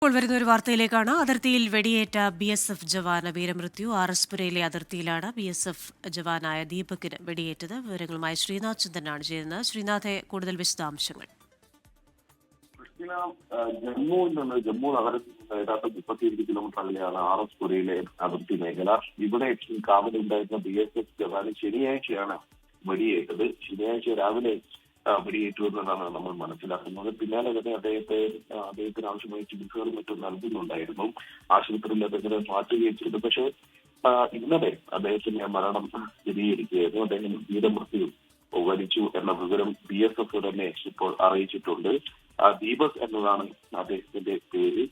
ഇപ്പോൾ വരുന്ന ഒരു വാർത്തയിലേക്കാണ്. അതിർത്തിയിൽ വെടിയേറ്റ BSF ജവാന് വീരമൃത്യു. ആർഎസ്പുരയിലെ അതിർത്തിയിലാണ് BSF ജവാനായ ദീപകിന് വെടിയേറ്റത്. വിവരങ്ങളുമായി ശ്രീനാഥ് ചന്ദ്രനാണ് ചേരുന്നത്. ശ്രീനാഥെ, കൂടുതൽ വിശദാംശങ്ങൾ. ജമ്മുവിൽ നിന്ന് ജമ്മു നഗരത്തിൽ നിന്ന് ഏതാണ്ട് 37 കിലോമീറ്റർ അകലെയാണ് ആർഎസ്പുരയിലെ അതിർത്തി മേഖല. ഇവിടെ കാവലുണ്ടായിരുന്ന BSF ജവാന് ശനിയാഴ്ചയാണ് വെടിയേറ്റത്. ശനിയാഴ്ച രാവിലെ വെടിയേറ്റു എന്നതാണ് നമ്മൾ മനസ്സിലാക്കുന്നത്. പിന്നാലെ തന്നെ അദ്ദേഹത്തിന് ആവശ്യമായ ചികിത്സകളും മറ്റും നൽകുന്നുണ്ടായിരുന്നു. ആശുപത്രിയിൽ അദ്ദേഹത്തെ മാറ്റുകയും ചെയ്തു. പക്ഷേ ഇന്നലെ അദ്ദേഹത്തിന്റെ മരണം സ്ഥിരീകരിക്കുകയായിരുന്നു. അദ്ദേഹം വീരമൃത്യു വരിച്ചു എന്ന വിവരം BSF തന്നെ ഇപ്പോൾ അറിയിച്ചിട്ടുണ്ട്. ദീപക് എന്നതാണ് അദ്ദേഹത്തിന്റെ പേര്.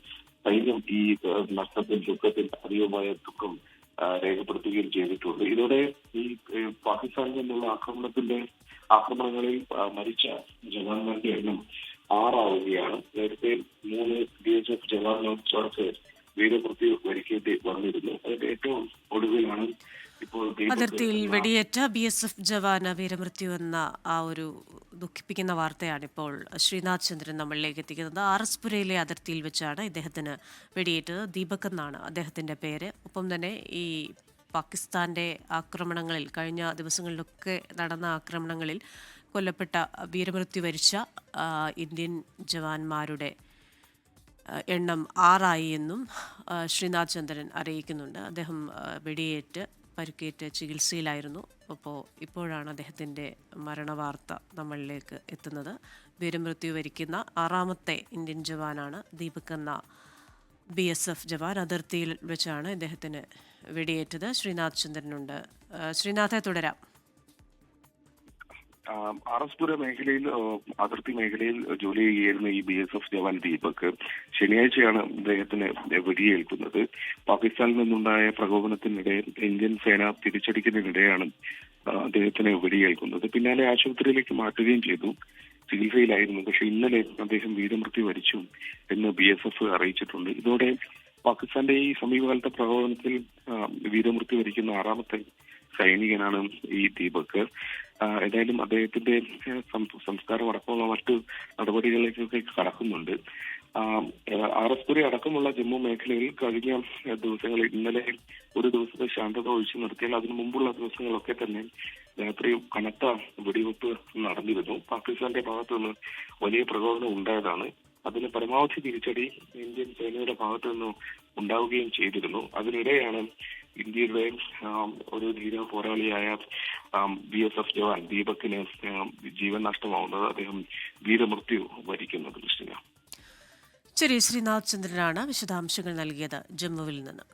സൈന്യം ഈ നഷ്ടത്തിൽ ദുഃഖത്തിൽ അതീവമായ ദുഃഖം രേഖപ്പെടുത്തുകയും ചെയ്തിട്ടുണ്ട്. ഇതോടെ ഈ പാകിസ്ഥാനിൽ നിന്നുള്ള ആക്രമണങ്ങളിൽ മരിച്ച ജവാന്മാരുടെ എണ്ണം 6 ആവുകയാണ്. നേരത്തെ 3 BSF ജവാന്മാർക്ക് വീരമൃത്യു വരിക്കേണ്ടി വന്നിരുന്നു. അതിന്റെ ഏറ്റവും ഒടുവിലാണ് ഇപ്പോൾ അതിർത്തിയിൽ വെടിയേറ്റ BSF ജവാന് വീരമൃത്യു എന്ന ആ ഒരു ദുഃഖിപ്പിക്കുന്ന വാർത്തയാണ് ഇപ്പോൾ ശ്രീനാഥ് ചന്ദ്രൻ നമ്മളിലേക്ക് എത്തിക്കുന്നത്. ആർഎസ്പുരയിലെ അതിർത്തിയിൽ വെച്ചാണ് ഇദ്ദേഹത്തിന് വെടിയേറ്റത്. ദീപക് എന്നാണ് അദ്ദേഹത്തിന്റെ പേര്. ഒപ്പം തന്നെ ഈ പാകിസ്ഥാന്റെ ആക്രമണങ്ങളിൽ, കഴിഞ്ഞ ദിവസങ്ങളിലൊക്കെ നടന്ന ആക്രമണങ്ങളിൽ കൊല്ലപ്പെട്ട, വീരമൃത്യു വരിച്ച ഇന്ത്യൻ ജവാന്മാരുടെ എണ്ണം 6 ആയി എന്നും ശ്രീനാഥ് ചന്ദ്രൻ അറിയിക്കുന്നുണ്ട്. അദ്ദേഹം വെടിയേറ്റ് പരിക്കേറ്റ് ചികിത്സയിലായിരുന്നു. ഇപ്പോഴാണ് അദ്ദേഹത്തിൻ്റെ മരണവാർത്ത നമ്മളിലേക്ക് എത്തുന്നത്. വീരമൃത്യു വരിക്കുന്ന 6ാമത്തെ ഇന്ത്യൻ ജവാനാണ് ദീപക് എന്ന BSF ജവാൻ. അതിർത്തിയിൽ വെച്ചാണ് ഇദ്ദേഹത്തിന് വെടിയേറ്റത്. ശ്രീനാഥ് ചന്ദ്രനുണ്ട്. ശ്രീനാഥെ, തുടരാം. ആർഎസ്പുര മേഖലയിൽ, അതിർത്തി മേഖലയിൽ ജോലി ചെയ്യുന്ന ഈ BSF ജവാൻ ദീപക് ശനിയാഴ്ചയാണ് അദ്ദേഹത്തിന് വെടിയേൽക്കുന്നത്. പാകിസ്ഥാനിൽ നിന്നുണ്ടായ പ്രകോപനത്തിനിടെ ഇന്ത്യൻ സേന തിരിച്ചടിക്കുന്നതിനിടെയാണ് അദ്ദേഹത്തിന് വെടിയേൽക്കുന്നത്. പിന്നാലെ ആശുപത്രിയിലേക്ക് മാറ്റുകയും ചെയ്തു. ചികിത്സയിലായിരുന്നു. പക്ഷെ ഇന്നലെ അദ്ദേഹം വീരമൃത്യു വരിച്ചു എന്ന് BSF അറിയിച്ചിട്ടുണ്ട്. ഇതോടെ പാകിസ്ഥാന്റെ ഈ സമീപകാലത്തെ പ്രകോപനത്തിൽ വീരമൃത്യു വരിക്കുന്ന 6ാമത്തെ സൈനികനാണ് ഈ ദീപക്. ഏതായാലും അദ്ദേഹത്തിന്റെ സംസ്കാരം അടക്കമുള്ള മറ്റു നടപടികളിലേക്കൊക്കെ കടക്കുന്നുണ്ട്. ആർഎസ്പുര അടക്കമുള്ള ജമ്മു മേഖലയിൽ കഴിഞ്ഞ ദിവസങ്ങളിൽ, ഇന്നലെ ഒരു ദിവസത്തെ ശാന്തത ഒഴിച്ചു നിർത്തിയാൽ അതിനു മുമ്പുള്ള ദിവസങ്ങളൊക്കെ തന്നെ രാത്രി കനത്ത വെടിവെപ്പ് നടന്നിരുന്നു. പാകിസ്ഥാന്റെ ഭാഗത്തു നിന്ന് വലിയ പ്രകോപനം ഉണ്ടായതാണ്. അതിന് പരമാവധി തിരിച്ചടി ഇന്ത്യൻ സേനയുടെ ഭാഗത്തു നിന്ന് ഉണ്ടാവുകയും ചെയ്തിരുന്നു. അതിനിടെയാണ് ഇന്ത്യയുടെ ഒരു ധീര പോരാളിയായ BSF ജവാൻ ദീപകിന് ജീവൻ നഷ്ടമാവുന്നത്, അദ്ദേഹം വീരമൃത്യു വരിക്കുന്നത്. ശരി, ശ്രീനാഥ് ചന്ദ്രനാണ് വിശദാംശങ്ങൾ നൽകിയത് ജമ്മുവിൽ നിന്ന്.